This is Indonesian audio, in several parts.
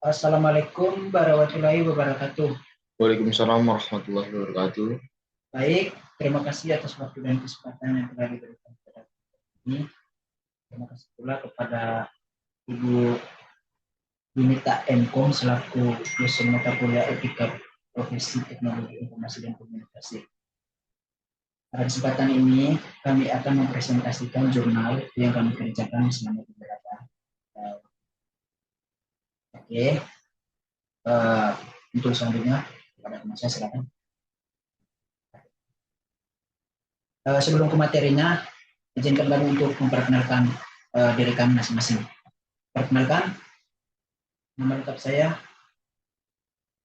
Assalamualaikum warahmatullahi wabarakatuh. Waalaikumsalam warahmatullahi wabarakatuh. Baik, terima kasih atas waktu dan kesempatan yang telah diberikan kepada kami. Terima kasih pula kepada Ibu Yunita Enkom selaku dosen mata kuliah Etika Profesi Teknologi Informasi dan Komunikasi. Pada kesempatan ini, kami akan mempresentasikan jurnal yang kami kerjakan selama beberapa tahun. Oke, untuk selanjutnya, kepada teman saya silakan. Sebelum ke materinya, izinkan kami untuk memperkenalkan diri kami masing-masing. Perkenalkan, nama lengkap saya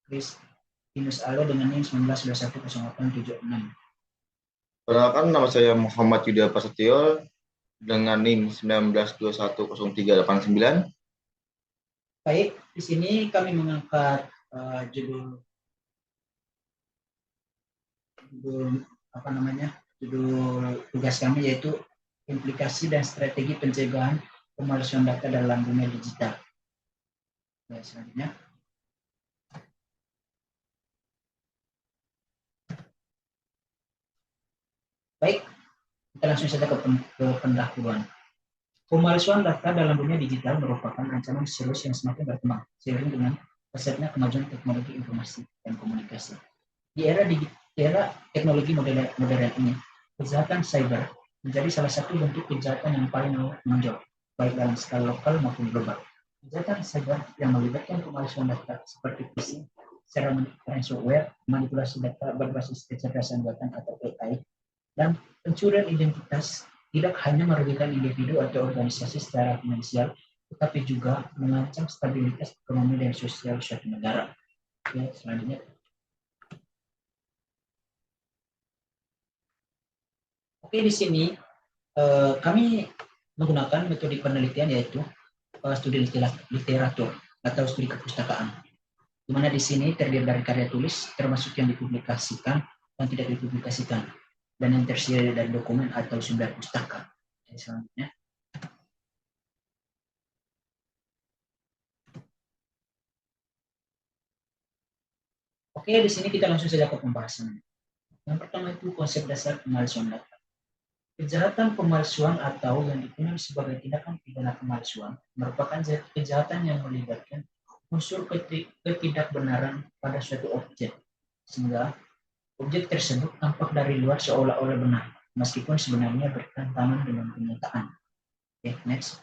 Kristinus Alo dengan NIM 19210876. Perkenalkan, nama saya Muhammad Yudha Prasetyo dengan NIM 19210389. Baik, di sini kami mengangkat judul tugas kami, yaitu implikasi dan strategi pencegahan pemalsuan data dalam dunia digital. Selanjutnya. Baik, kita langsung saja ke pendahuluan. Pemalsuan data dalam dunia digital merupakan ancaman serius yang semakin berkembang seiring dengan pesatnya kemajuan teknologi informasi dan komunikasi. Di era teknologi modern ini, kejahatan cyber menjadi salah satu bentuk kejahatan yang paling menonjol, baik dalam skala lokal maupun global. Kejahatan cyber yang melibatkan pemalsuan data seperti phishing, serangan ransomware, manipulasi data berbasis kecerdasan buatan atau AI, dan pencurian identitas tidak hanya merugikan individu atau organisasi secara finansial, tetapi juga mengancam stabilitas ekonomi dan sosial suatu negara. Oke, selanjutnya. Oke, di sini kami menggunakan metode penelitian, yaitu studi literatur atau studi kepustakaan, di mana di sini terdiri dari karya tulis termasuk yang dipublikasikan dan tidak dipublikasikan, dan yang tersedia dari dokumen atau sumber pustaka. Selanjutnya. Oke, di sini kita langsung saja ke pembahasan. Yang pertama itu konsep dasar pemalsuan data. Kejahatan pemalsuan atau yang dikenal sebagai tindakan pidana pemalsuan merupakan kejahatan yang melibatkan unsur ketidakbenaran pada suatu objek, sehingga objek tersebut tampak dari luar seolah-olah benar, meskipun sebenarnya bertentangan dengan kenyataan. Oke, next.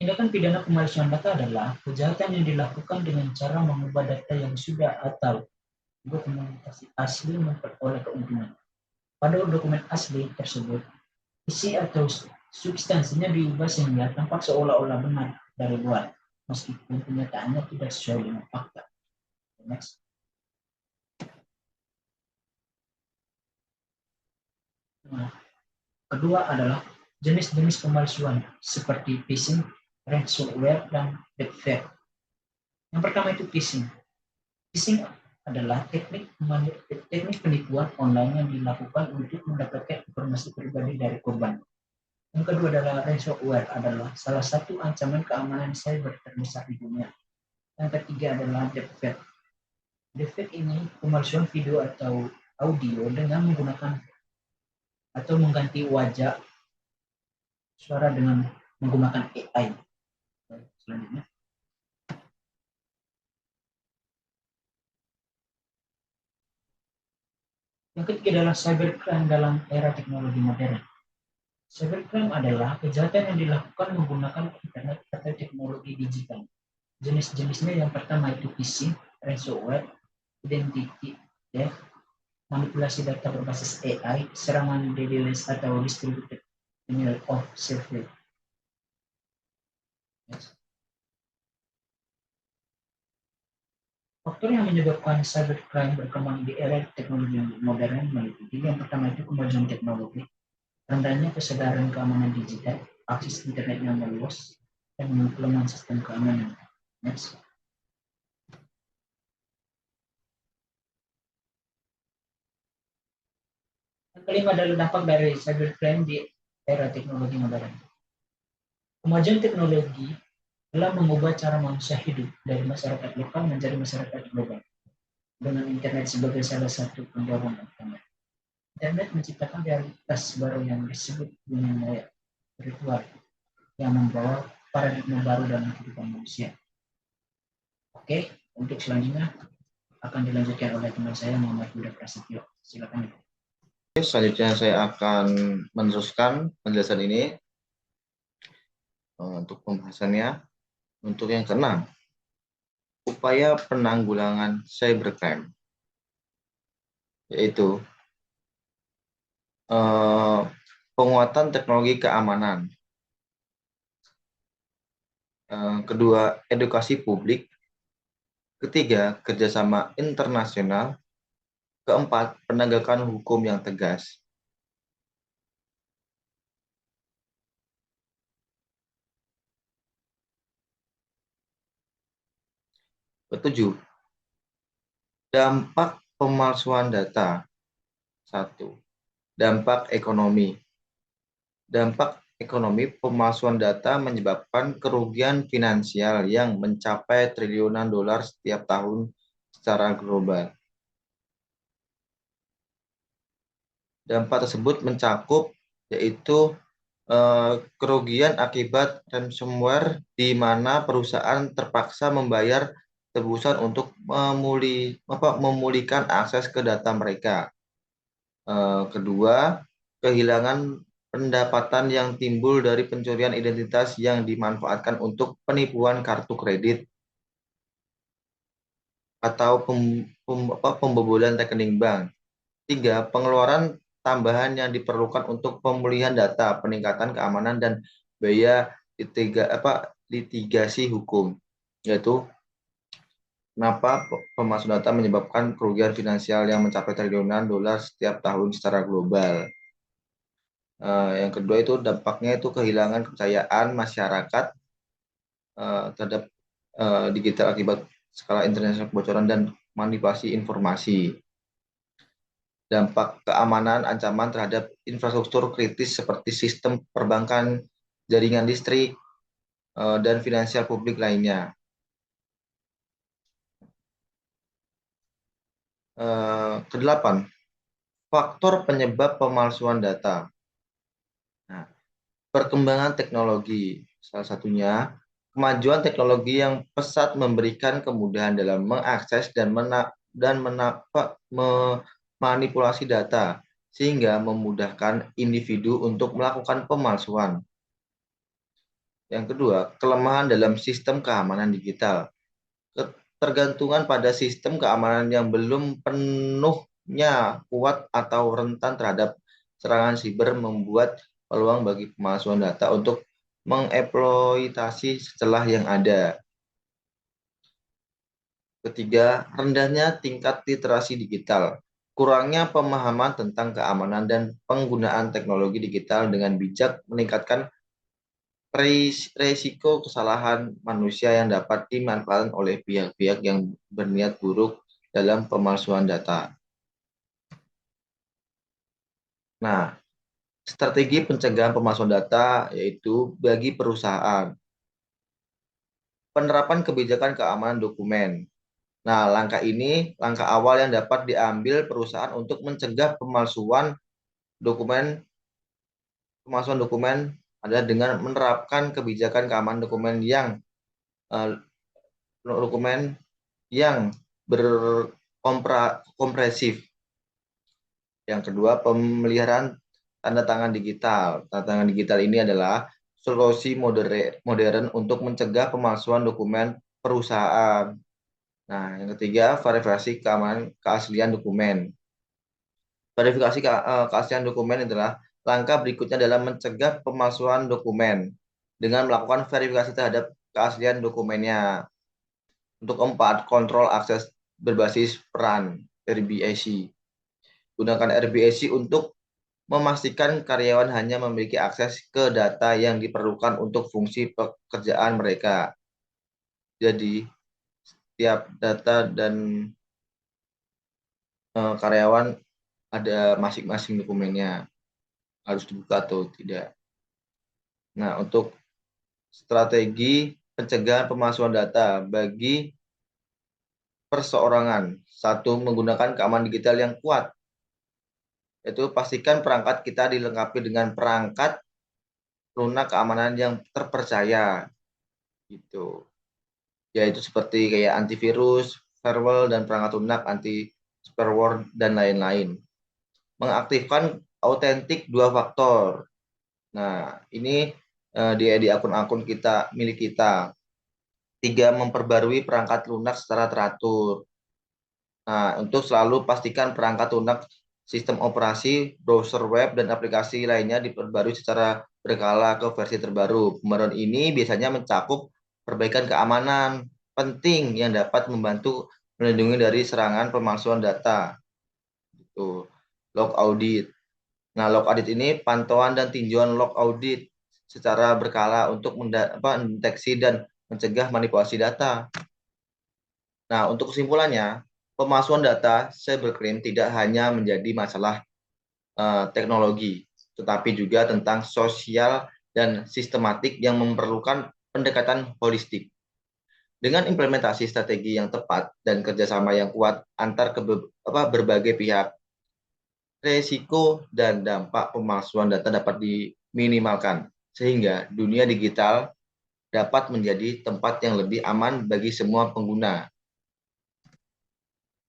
Tindakan pidana pemalsuan data adalah kejahatan yang dilakukan dengan cara mengubah data yang sudah atau dokumentasi asli memperoleh keuntungan. Pada dokumen asli tersebut, isi atau substansinya diubah sehingga tampak seolah-olah benar dari luar, meskipun kenyataannya tidak sesuai dengan fakta. Next. Nah, kedua adalah jenis-jenis pemalsuan seperti phishing, ransomware, dan deepfake. Yang pertama itu phishing. Phishing adalah teknik penipuan online yang dilakukan untuk mendapatkan informasi pribadi dari korban. Yang kedua adalah ransomware, adalah salah satu ancaman keamanan cyber terbesar di dunia. Yang ketiga adalah deepfake. Deepfake ini pemalsuan video atau audio dengan menggunakan atau mengganti wajah suara dengan menggunakan AI. Selanjutnya. Yang ketiga adalah cybercrime dalam era teknologi modern. Cybercrime adalah kejahatan yang dilakukan menggunakan internet atau teknologi digital. Jenis-jenisnya yang pertama itu phishing, ransomware, identity theft, manipulasi data berbasis AI, serangan DDoS atau distributed denial of service. Faktor yang menyebabkan cybercrime berkembang di era teknologi modern meliputi yang pertama itu kemajuan teknologi, rendahnya kesadaran keamanan digital, akses internet yang meluas, dan kelemahan sistem keamanan. Next. Yang kelima adalah dampak dari cybercrime di era teknologi modern. Kemajuan teknologi telah mengubah cara manusia hidup dari masyarakat lokal menjadi masyarakat global. Dengan internet sebagai salah satu pendorong utama. Internet menciptakan realitas baru yang disebut dunia maya virtual yang membawa paradigma baru dalam kehidupan manusia. Oke, untuk selanjutnya akan dilanjutkan oleh teman saya Muhammad Yuda Prasetyo. Silakan. Selanjutnya saya akan meneruskan penjelasan ini untuk pembahasannya. Untuk yang keenam, upaya penanggulangan cybercrime, yaitu penguatan teknologi keamanan. Kedua, edukasi publik. Ketiga, kerjasama internasional. Keempat, penegakan hukum yang tegas. Ketujuh, dampak pemalsuan data. 1. Dampak ekonomi. Dampak ekonomi pemalsuan data menyebabkan kerugian finansial yang mencapai triliunan dolar setiap tahun secara global. Dampak tersebut mencakup yaitu kerugian akibat ransomware di mana perusahaan terpaksa membayar tebusan untuk memulihkan akses ke data mereka. Kedua, kehilangan pendapatan yang timbul dari pencurian identitas yang dimanfaatkan untuk penipuan kartu kredit atau pembobolan rekening bank. Tiga, pengeluaran tambahan yang diperlukan untuk pemulihan data, peningkatan keamanan dan biaya litigasi hukum, yaitu kenapa pemalsuan data menyebabkan kerugian finansial yang mencapai triliunan dolar setiap tahun secara global. Yang kedua itu dampaknya itu kehilangan kepercayaan masyarakat terhadap digital akibat skala internasional kebocoran dan manipulasi informasi. Dampak keamanan ancaman terhadap infrastruktur kritis seperti sistem perbankan, jaringan listrik, dan finansial publik lainnya. Kedelapan, faktor penyebab pemalsuan data. Nah, perkembangan teknologi, salah satunya kemajuan teknologi yang pesat memberikan kemudahan dalam mengakses dan memanipulasi data, sehingga memudahkan individu untuk melakukan pemalsuan. Yang kedua, kelemahan dalam sistem keamanan digital. Ketergantungan pada sistem keamanan yang belum penuhnya kuat atau rentan terhadap serangan siber membuat peluang bagi pemalsuan data untuk mengeksploitasi celah yang ada. Ketiga, rendahnya tingkat literasi digital. Kurangnya pemahaman tentang keamanan dan penggunaan teknologi digital dengan bijak meningkatkan resiko kesalahan manusia yang dapat dimanfaatkan oleh pihak-pihak yang berniat buruk dalam pemalsuan data. Nah, strategi pencegahan pemalsuan data yaitu bagi perusahaan. Penerapan kebijakan keamanan dokumen. Nah, langkah ini langkah awal yang dapat diambil perusahaan untuk mencegah pemalsuan dokumen adalah dengan menerapkan kebijakan keamanan dokumen yang berkompresif. Yang kedua, pemeliharaan tanda tangan digital. Tanda tangan digital ini adalah solusi modern untuk mencegah pemalsuan dokumen perusahaan. Nah, yang ketiga, verifikasi keamanan keaslian dokumen. Verifikasi keaslian dokumen adalah langkah berikutnya dalam mencegah pemalsuan dokumen dengan melakukan verifikasi terhadap keaslian dokumennya. Untuk keempat, kontrol akses berbasis peran (RBAC). Gunakan RBAC untuk memastikan karyawan hanya memiliki akses ke data yang diperlukan untuk fungsi pekerjaan mereka. Jadi, setiap data dan karyawan ada masing-masing dokumennya, harus dibuka atau tidak. Nah, untuk strategi pencegahan pemalsuan data bagi perseorangan. Satu, menggunakan keamanan digital yang kuat. Yaitu pastikan perangkat kita dilengkapi dengan perangkat lunak keamanan yang terpercaya. Gitu. Yaitu seperti kayak antivirus, firewall, dan perangkat lunak anti spyware dan lain-lain. Mengaktifkan autentik dua faktor. Nah, ini di akun-akun kita milik kita. 3, memperbarui perangkat lunak secara teratur. Nah, untuk selalu pastikan perangkat lunak sistem operasi, browser web, dan aplikasi lainnya diperbarui secara berkala ke versi terbaru. Pembaruan ini biasanya mencakup perbaikan keamanan penting yang dapat membantu melindungi dari serangan pemalsuan data. Itu log audit. Nah, log audit ini pantauan dan tinjauan log audit secara berkala untuk mendeteksi dan mencegah manipulasi data. Nah, untuk kesimpulannya, pemalsuan data cybercrime tidak hanya menjadi masalah teknologi, tetapi juga tentang sosial dan sistematik yang memerlukan pendekatan holistik. Dengan implementasi strategi yang tepat dan kerjasama yang kuat antar berbagai pihak, resiko dan dampak pemalsuan data dapat diminimalkan, sehingga dunia digital dapat menjadi tempat yang lebih aman bagi semua pengguna.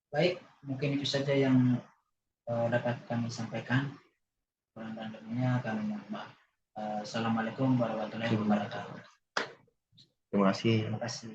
Baik, mungkin itu saja yang dapat kami sampaikan. Kurang dan lebihnya kami mohon maaf. Assalamualaikum warahmatullahi wabarakatuh. Terima kasih. Terima kasih.